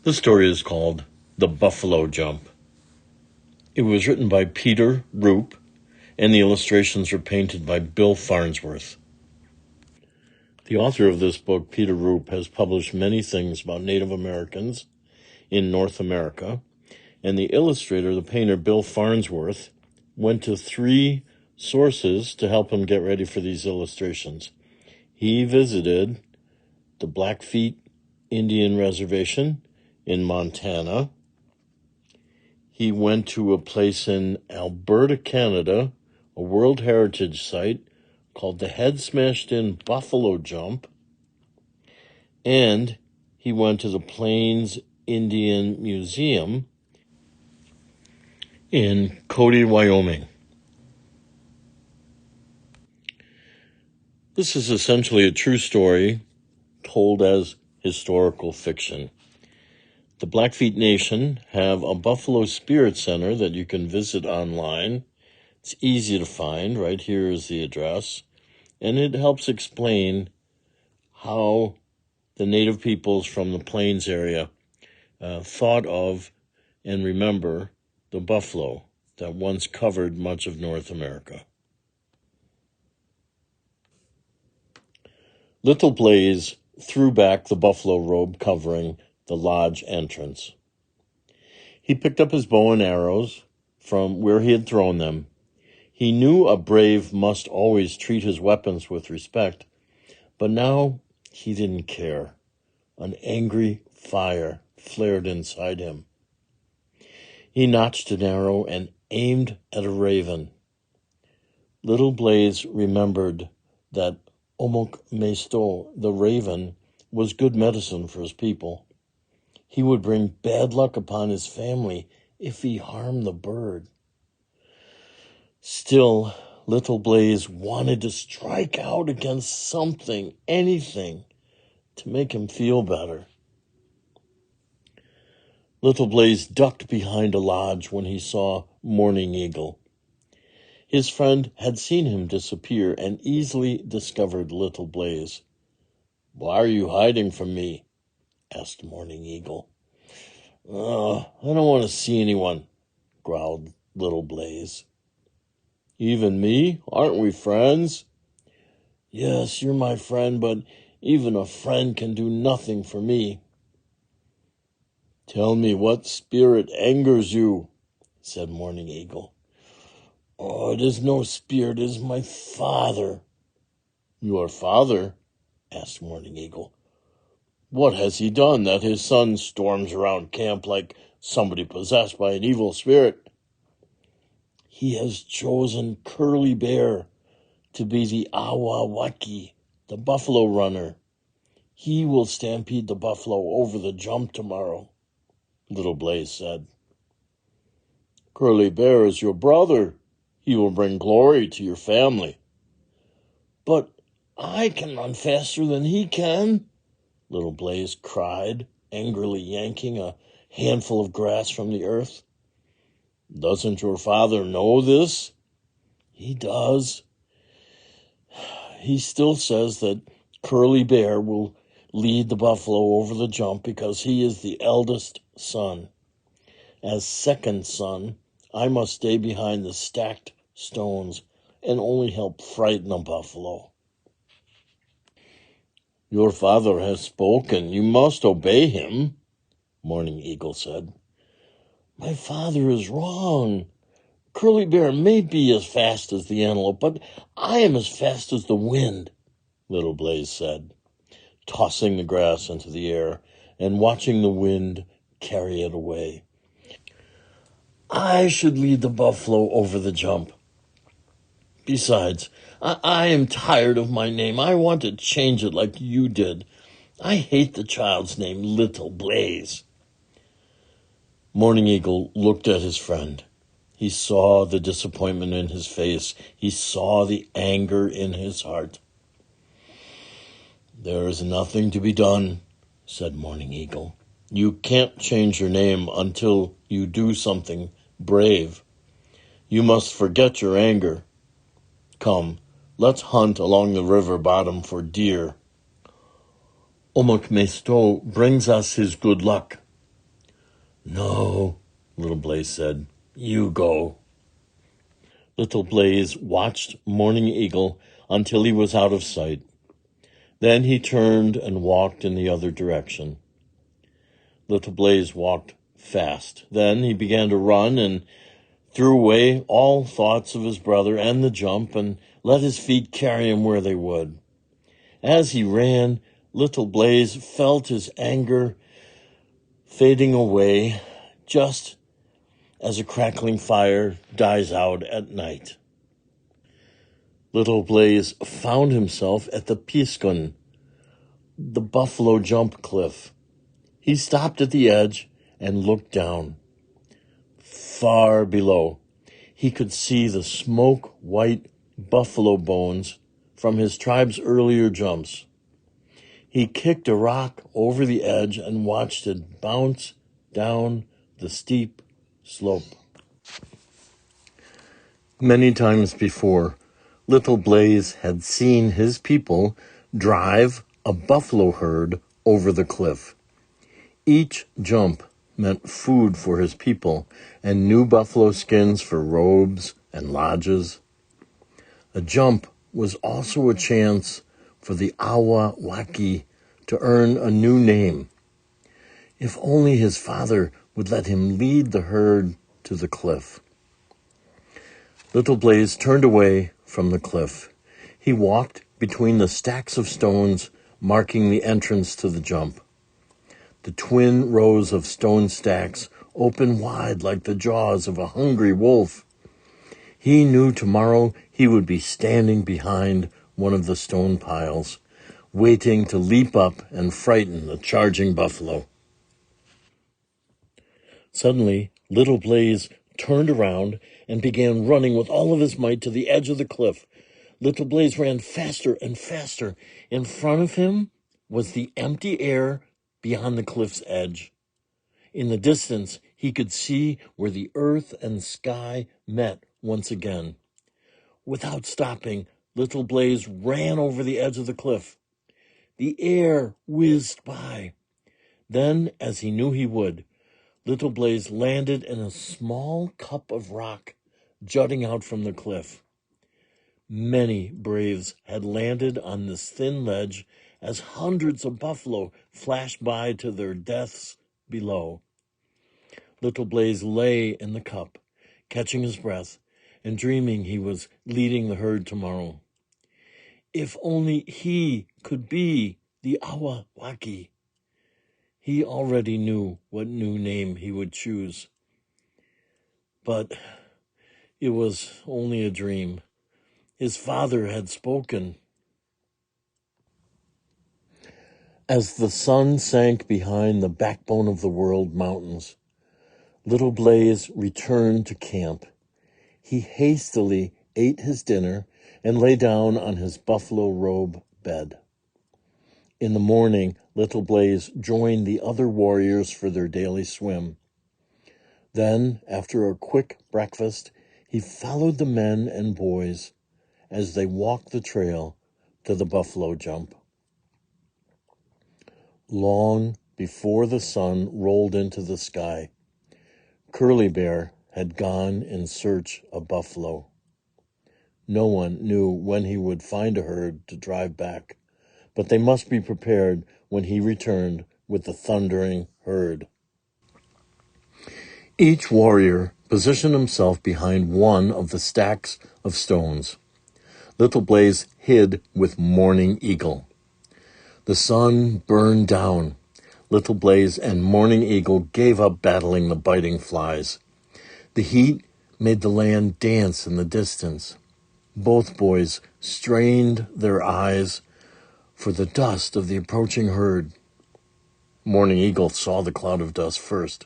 The story is called The Buffalo Jump. It was written by Peter Roop, and the illustrations were painted by Bill Farnsworth. The author of this book, Peter Roop, has published many things about Native Americans in North America, and the illustrator, the painter Bill Farnsworth, went to 3 sources to help him get ready for these illustrations. He visited the Blackfeet Indian Reservation in Montana. He went to a place in Alberta, Canada, a World Heritage Site called the Head Smashed In Buffalo Jump. And he went to the Plains Indian Museum in Cody, Wyoming. This is essentially a true story told as historical fiction. The Blackfeet Nation have a Buffalo Spirit Center that you can visit online. It's easy to find. Right here is the address. And it helps explain how the native peoples from the Plains area thought of and remember the buffalo that once covered much of North America. Little Blaze threw back the buffalo robe covering the lodge entrance. He picked up his bow and arrows from where he had thrown them. He knew a brave must always treat his weapons with respect, but now he didn't care. An angry fire flared inside him. He notched an arrow and aimed at a raven. Little Blaze remembered that Omok Mesto, the raven, was good medicine for his people. He would bring bad luck upon his family if he harmed the bird. Still, Little Blaze wanted to strike out against something, anything, to make him feel better. Little Blaze ducked behind a lodge when he saw Morning Eagle. His friend had seen him disappear and easily discovered Little Blaze. "Why are you hiding from me?" asked Morning Eagle. I don't want to see anyone," growled Little Blaze. "Even me? Aren't we friends?" "Yes, you're my friend, but even a friend can do nothing for me." "Tell me what spirit angers you," said Morning Eagle. "Oh, it is no spirit, it is my father." "Your father?" asked Morning Eagle. "What has he done that his son storms around camp like somebody possessed by an evil spirit?" "He has chosen Curly Bear to be the Awawaki, the buffalo runner. He will stampede the buffalo over the jump tomorrow," Little Blaze said. "Curly Bear is your brother. He will bring glory to your family." "But I can run faster than he can," Little Blaze cried, angrily yanking a handful of grass from the earth. "Doesn't your father know this?" "He does. He still says that Curly Bear will lead the buffalo over the jump because he is the eldest son. As second son, I must stay behind the stacked stones and only help frighten a buffalo." "Your father has spoken. You must obey him," Morning Eagle said. "My father is wrong. Curly Bear may be as fast as the antelope, but I am as fast as the wind," Little Blaze said, tossing the grass into the air and watching the wind carry it away. "I should lead the buffalo over the jump. Besides, I am tired of my name. I want to change it like you did. I hate the child's name, Little Blaze." Morning Eagle looked at his friend. He saw the disappointment in his face. He saw the anger in his heart. "There is nothing to be done," said Morning Eagle. "You can't change your name until you do something brave. You must forget your anger. Come, let's hunt along the river bottom for deer. Omok Mesto brings us his good luck," No, Little Blaze said. You go. Little Blaze watched Morning Eagle until he was out of sight. Then he turned and walked in the other direction. Little Blaze walked fast. Then he began to run and threw away all thoughts of his brother and the jump and let his feet carry him where they would. As he ran, Little Blaze felt his anger fading away just as a crackling fire dies out at night. Little Blaze found himself at the Piskun, the buffalo jump cliff. He stopped at the edge and looked down. Far below, he could see the smoke-white buffalo bones from his tribe's earlier jumps. He kicked a rock over the edge and watched it bounce down the steep slope. Many times before, Little Blaze had seen his people drive a buffalo herd over the cliff. Each jump meant food for his people and new buffalo skins for robes and lodges. A jump was also a chance for the Awawaki to earn a new name. If only his father would let him lead the herd to the cliff. Little Blaze turned away from the cliff. He walked between the stacks of stones marking the entrance to the jump. The twin rows of stone stacks opened wide like the jaws of a hungry wolf. He knew tomorrow he would be standing behind one of the stone piles, waiting to leap up and frighten the charging buffalo. Suddenly, Little Blaze turned around and began running with all of his might to the edge of the cliff. Little Blaze ran faster and faster. In front of him was the empty air beyond the cliff's edge. In the distance, he could see where the earth and sky met once again. Without stopping, Little Blaze ran over the edge of the cliff. The air whizzed by. Then, as he knew he would, Little Blaze landed in a small cup of rock jutting out from the cliff. Many braves had landed on this thin ledge as hundreds of buffalo flashed by to their deaths below. Little Blaze lay in the cup, catching his breath and dreaming he was leading the herd tomorrow. If only he could be the Awawaki. He already knew what new name he would choose. But it was only a dream. His father had spoken. As the sun sank behind the backbone of the world mountains, Little Blaze returned to camp. He hastily ate his dinner and lay down on his buffalo robe bed. In the morning, Little Blaze joined the other warriors for their daily swim. Then, after a quick breakfast, he followed the men and boys as they walked the trail to the buffalo jump. Long before the sun rolled into the sky, Curly Bear had gone in search of buffalo. No one knew when he would find a herd to drive back, but they must be prepared when he returned with the thundering herd. Each warrior positioned himself behind one of the stacks of stones. Little Blaze hid with Morning Eagle. The sun burned down. Little Blaze and Morning Eagle gave up battling the biting flies. The heat made the land dance in the distance. Both boys strained their eyes for the dust of the approaching herd. Morning Eagle saw the cloud of dust first.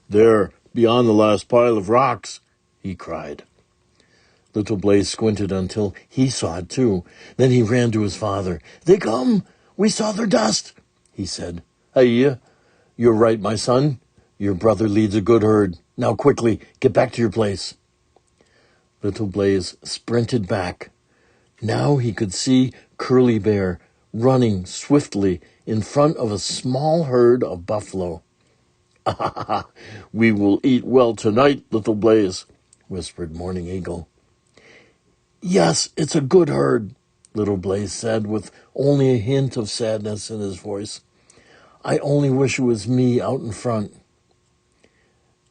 "There, beyond the last pile of rocks," he cried. Little Blaze squinted until he saw it too. Then he ran to his father. "They come! We saw their dust," he said. "Hey, you're right, my son. Your brother leads a good herd. Now quickly, get back to your place." Little Blaze sprinted back. Now he could see Curly Bear running swiftly in front of a small herd of buffalo. We will eat well tonight, Little Blaze, whispered Morning Eagle. Yes, it's a good herd, Little Blaze said, with only a hint of sadness in his voice. I only wish it was me out in front.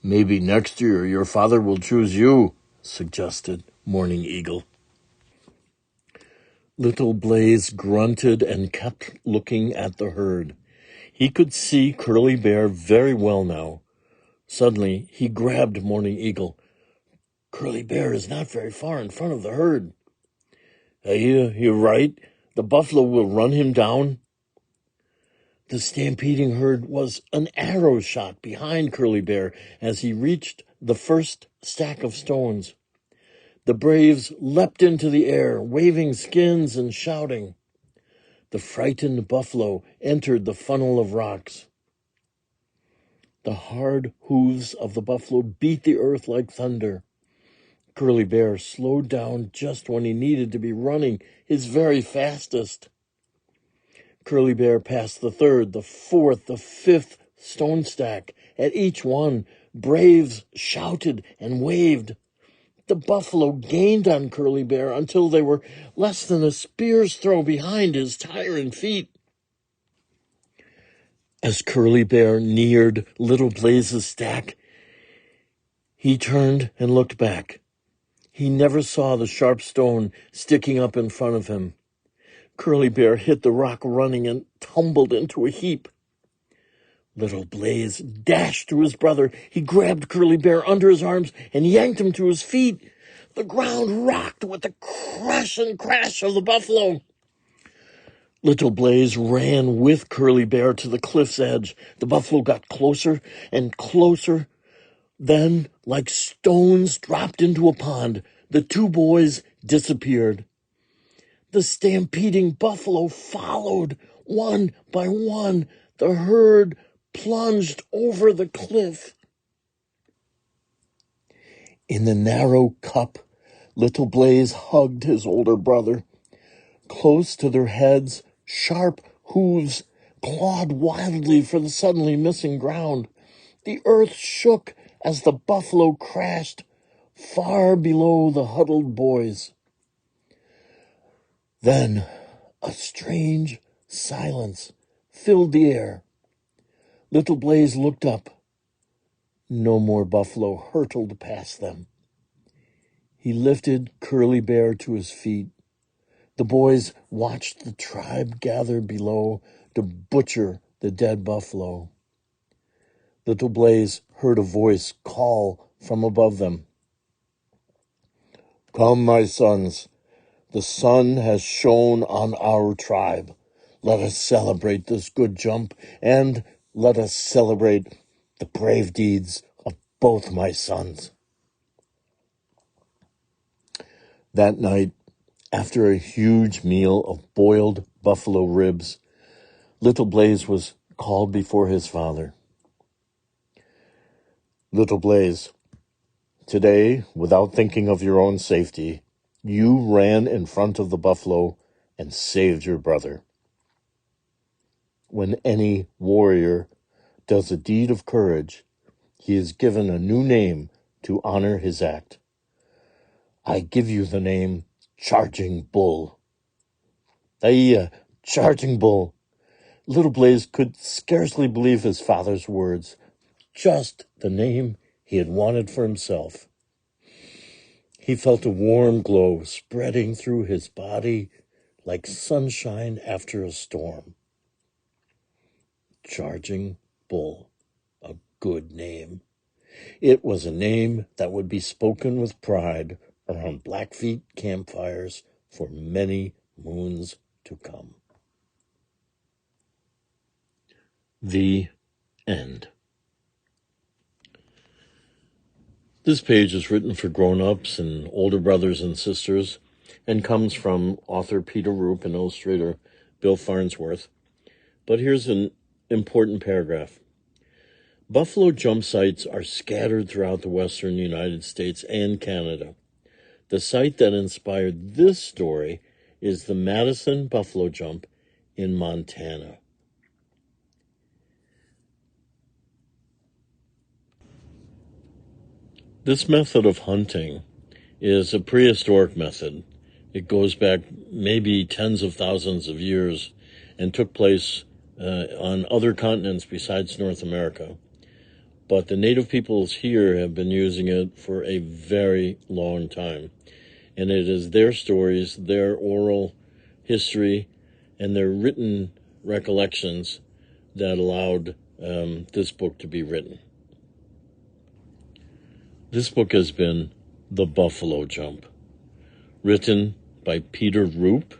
Maybe next year your father will choose you, suggested Morning Eagle. Little Blaze grunted and kept looking at the herd. He could see Curly Bear very well now. Suddenly, he grabbed Morning Eagle. Curly Bear is not very far in front of the herd. Hey, you're right. The buffalo will run him down. The stampeding herd was an arrow shot behind Curly Bear as he reached the first stack of stones. The braves leapt into the air, waving skins and shouting. The frightened buffalo entered the funnel of rocks. The hard hooves of the buffalo beat the earth like thunder. Curly Bear slowed down just when he needed to be running his very fastest. Curly Bear passed the third, the fourth, the fifth stone stack. At each one, braves shouted and waved. The buffalo gained on Curly Bear until they were less than a spear's throw behind his tiring feet. As Curly Bear neared Little Blaze's stack, he turned and looked back. He never saw the sharp stone sticking up in front of him. Curly Bear hit the rock running and tumbled into a heap. Little Blaze dashed to his brother. He grabbed Curly Bear under his arms and yanked him to his feet. The ground rocked with the crush and crash of the buffalo. Little Blaze ran with Curly Bear to the cliff's edge. The buffalo got closer and closer. Then, like stones dropped into a pond, the two boys disappeared. The stampeding buffalo followed, one by one. The herd plunged over the cliff. In the narrow cup, Little Blaze hugged his older brother. Close to their heads, sharp hooves clawed wildly for the suddenly missing ground. The earth shook as the buffalo crashed far below the huddled boys. Then a strange silence filled the air. Little Blaze looked up. No more buffalo hurtled past them. He lifted Curly Bear to his feet. The boys watched the tribe gather below to butcher the dead buffalo. Little Blaze heard a voice call from above them. Come, my sons. The sun has shone on our tribe. Let us celebrate this good jump, and let us celebrate the brave deeds of both my sons. That night, after a huge meal of boiled buffalo ribs, Little Blaze was called before his father. Little Blaze, today, without thinking of your own safety, you ran in front of the buffalo and saved your brother. When any warrior does a deed of courage, he is given a new name to honor his act. I give you the name Charging Bull. Charging Bull. Little Blaze could scarcely believe his father's words. Just the name he had wanted for himself. He felt a warm glow spreading through his body like sunshine after a storm. Charging Bull, a good name. It was a name that would be spoken with pride around Blackfeet campfires for many moons to come. The end. This page is written for grown-ups and older brothers and sisters and comes from author Peter Roop and illustrator Bill Farnsworth. But here's an important paragraph. Buffalo jump sites are scattered throughout the western United States and Canada. The site that inspired this story is the Madison Buffalo Jump in Montana. This method of hunting is a prehistoric method. It goes back maybe tens of thousands of years and took place on other continents besides North America. But the native peoples here have been using it for a very long time. And it is their stories, their oral history, and their written recollections that allowed this book to be written. This book has been The Buffalo Jump, written by Peter Roop,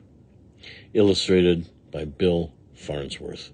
illustrated by Bill Farnsworth.